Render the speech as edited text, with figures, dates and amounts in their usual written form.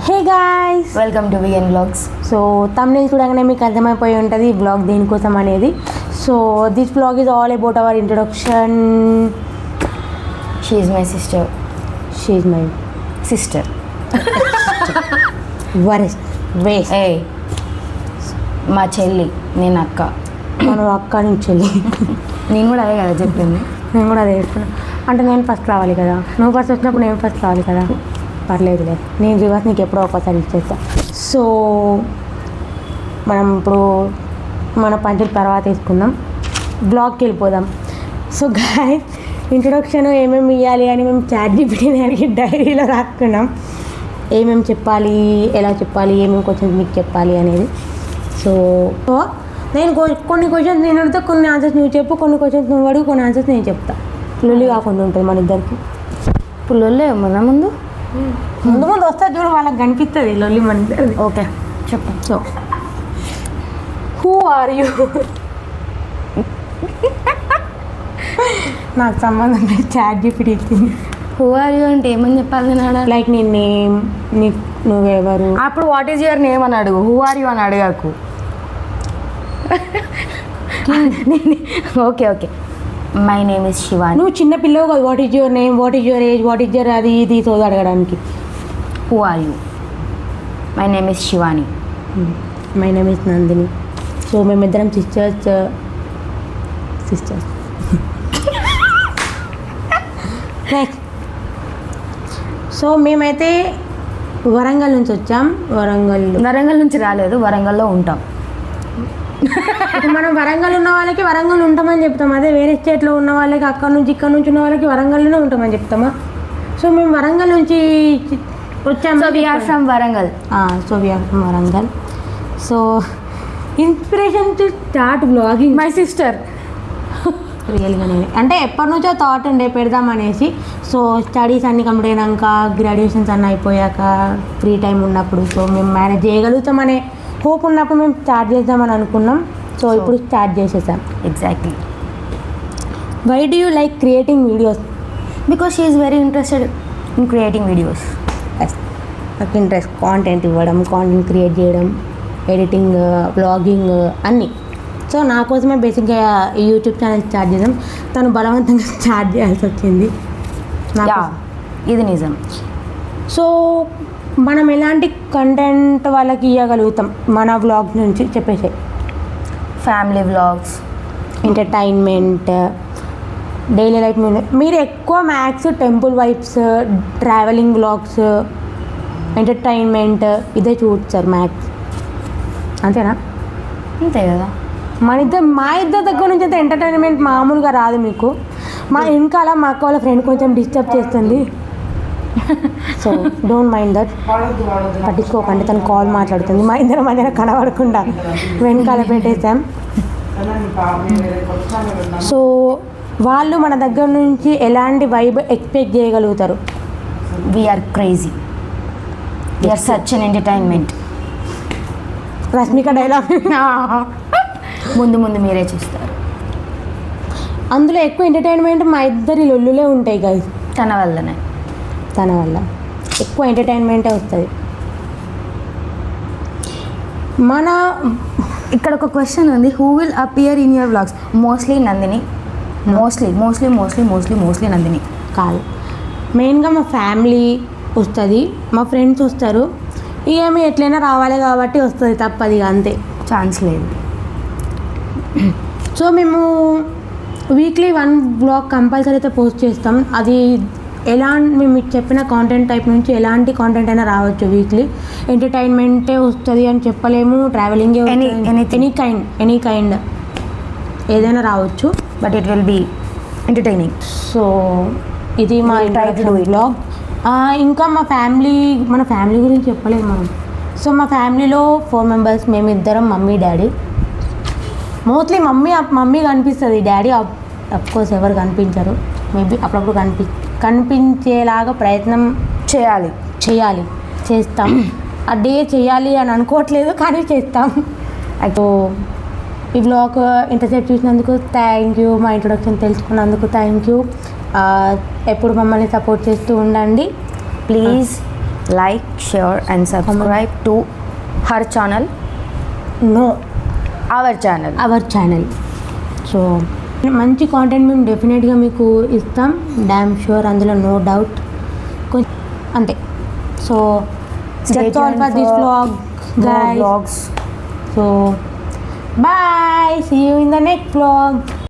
Hey guys, welcome to VN vlogs. So thumbnail చూడగానే మీకు అర్థమైపోయి ఉంటుంది ఈ బ్లాగ్ దేనికోసం అనేది. So this blog is all about our introduction. She is my sister. She is my sister waste. ఏ మా చెల్లి, నేను అక్క. మనం అక్క నుంచి వెళ్ళి నేను కూడా అదే కదా చెప్పింది. నేను కూడా అదే చెప్తున్నా. అంటే నేను ఫస్ట్ రావాలి కదా, నువ్వు ఫస్ట్ వచ్చినప్పుడు నేను ఫస్ట్ రావాలి కదా. పర్లేదులే, నేను రివర్స్ నీకు ఎప్పుడో ఒకసారి ఇచ్చేస్తా. సో మనం ఇప్పుడు మన పంచుల తర్వాత తీసుకుందాం, బ్లాగ్కి వెళ్ళిపోదాం. సో గాయ్స్, ఇంట్రొడక్షన్ ఏమేమి ఇవ్వాలి అని మేము ChatGPT అడిగి డైరీలో రాసుకున్నాం. ఏమేమి చెప్పాలి, ఎలా చెప్పాలి, ఏమేమి క్వశ్చన్స్ మీకు చెప్పాలి అనేది. సో నేను కొన్ని క్వశ్చన్స్ నేను అడిగితే కొన్ని ఆన్సర్స్ నువ్వు చెప్పు, కొన్ని క్వశ్చన్స్ నువ్వు అడుగు, కొన్ని ఆన్సర్స్ నేను చెప్తా. లొల్లి కాకుండా ఉంటుంది మన ఇద్దరికి. ఇప్పుడు లొల్లే మన ముందు వస్తా చూడు, వాళ్ళకి కనిపిస్తుంది లొల్లి మన ఇద్దరిది. ఓకే చెప్పు. So who are you? నాకు సంబంధం లేదు, ChatGPT ఇచ్చింది. హూ ఆర్ యూ అంటే ఏమని చెప్పాలి నేను? లైక్ నీ నేమ్, నువ్వెవరు. అప్పుడు వాట్ ఈజ్ యువర్ నేమ్ అని అడుగు, హూ ఆర్ యూ అని అడగకు. Okay okay, my name is Shivani. నువ్వు చిన్న పిల్లవు కదా, what is your name, what is your age, what is your అది ఇది సోది అడగడానికి. Who are you? My name is Shivani. My name is Nandini. So మేమిద్దరం సిస్టర్స్. సో మేమైతే వరంగల్ నుంచి వచ్చాం. వరంగల్ నుంచి రాలేదు, వరంగల్లో ఉంటాం. ఇప్పుడు మనం వరంగల్ ఉన్న వాళ్ళకి వరంగల్ ఉంటామని చెప్తాం. అదే వేరే స్టేట్లో ఉన్న వాళ్ళకి అక్కడ నుంచి ఇక్కడ నుంచి ఉన్న వాళ్ళకి వరంగల్లోనే ఉంటామని చెప్తామా? సో మేము వరంగల్ నుంచి వచ్చాము. So we are from Warangal. So we are from Warangal. So inspiration to start blogging my sister. రియల్గా నేను అంటే ఎప్పటి నుంచో థాట్ ఉండే పెడదామనేసి. సో స్టడీస్ అన్నీ కంప్లీట్ అయినాక, గ్రాడ్యుయేషన్స్ అన్నీ అయిపోయాక, ఫ్రీ టైం ఉన్నప్పుడు, సో మేము మేనేజ్ చేయగలుగుతామనే హోప్ ఉన్నప్పుడు మేము స్టార్ట్ చేద్దామని అనుకున్నాం. సో ఇప్పుడు స్టార్ట్ చేసేసాం. Exactly. Why do you like creating videos? Because she is very interested in creating videos. నాకు ఇంట్రెస్ట్ కాంటెంట్ ఇవ్వడం, కాంటెంట్ క్రియేట్ చేయడం, ఎడిటింగ్, బ్లాగింగ్ అన్నీ. సో నా కోసమే బేసిక్గా ఈ యూట్యూబ్ ఛానల్ స్టార్ట్ చేద్దాం. తను బలవంతంగా స్టార్ట్ చేయాల్సి వచ్చింది. ఇది నిజం. సో మనం ఎలాంటి కంటెంట్ వాళ్ళకి ఇవ్వగలుగుతాం మన వ్లాగ్ నుంచి చెప్పేసి? Family vlogs, entertainment, daily life మీద. మీరు ఎక్కువ max temple vibes, travelling vlogs, entertainment ఇదే చూస్తారు మ్యాక్స్, అంతేనా? అంతే కదా. మా ఇద్దరు దగ్గర నుంచి అయితే ఎంటర్టైన్మెంట్ మామూలుగా రాదు మీకు. మా వెనకాల మా అక్క వాళ్ళ ఫ్రెండ్ కొంచెం డిస్టర్బ్ చేస్తుంది. సో డోంట్ మైండ్ దట్, పట్టించుకోకండి. తను కాల్ మాట్లాడుతుంది, మా ఇద్దరు మధ్యన కనబడకుండా వెనకాల పెట్టేసాం. సో వాళ్ళు మన దగ్గర నుంచి ఎలాంటి వైబ్ ఎక్స్పెక్ట్ చేయగలుగుతారు? We're crazy, we're such an entertainment. Rashmika dialogue ముందు ముందు మీరే చూస్తారు. అందులో ఎక్కువ ఎంటర్టైన్మెంట్ మా ఇద్దరి లొల్లులే ఉంటాయి గైస్. తన వల్లనే, తన వల్ల ఎక్కువ ఎంటర్టైన్మెంటే వస్తుంది. మన ఇక్కడ ఒక క్వశ్చన్ ఉంది, who will appear in your vlogs? Mostly Nandini. Mostly Nandini కాదు, మెయిన్గా మా ఫ్యామిలీ వస్తుంది, మా ఫ్రెండ్స్ వస్తారు. ఇక మేము ఎట్లయినా రావాలి కాబట్టి వస్తుంది, తప్పది, అంతే, ఛాన్స్ లేదు. సో మేము వీక్లీ 1 బ్లాగ్ కంపల్సరీ అయితే పోస్ట్ చేస్తాం. అది మేము మీకు చెప్పిన కాంటెంట్ టైప్ నుంచి ఎలాంటి కాంటెంట్ అయినా రావచ్చు. వీక్లీ ఎంటర్టైన్మెంటే వస్తుంది అని చెప్పలేము, ట్రావెలింగ్, ఎనీ కైండ్ ఏదైనా రావచ్చు, but it will be entertaining. So ఇది మా బ్లాగ్. ఇంకా మన ఫ్యామిలీ గురించి చెప్పలేదు మనం. సో మా ఫ్యామిలీలో 4 మెంబర్స్, మేమిద్దరం, మమ్మీ డాడీ. మోస్ట్లీ మమ్మీ కనిపిస్తుంది, డాడీ అఫ్కోర్స్ ఎవరు కనిపించరు. మేబీ అప్పుడప్పుడు కనిపించేలాగా ప్రయత్నం చేస్తాం. అదే చేయాలి అని అనుకోవట్లేదు, కానీ చేస్తాం. సో ఈ బ్లాగ్ ఇంతసేపు చూసినందుకు థ్యాంక్ యూ. మా ఇంట్రొడక్షన్ తెలుసుకున్నందుకు థ్యాంక్ యూ. ఎప్పుడు మమ్మల్ని సపోర్ట్ చేస్తూ ఉండండి please. like, share and subscribe to her channel, no our channel. Our channel. So మంచి కాంటెంట్ మేము డెఫినెట్గా మీకు ఇస్తాం, డ్యామ్ షూర్, అందులో నో డౌట్. అంతే. So that's all for this vlog more guys. vlogs. So bye, see you in the next vlog.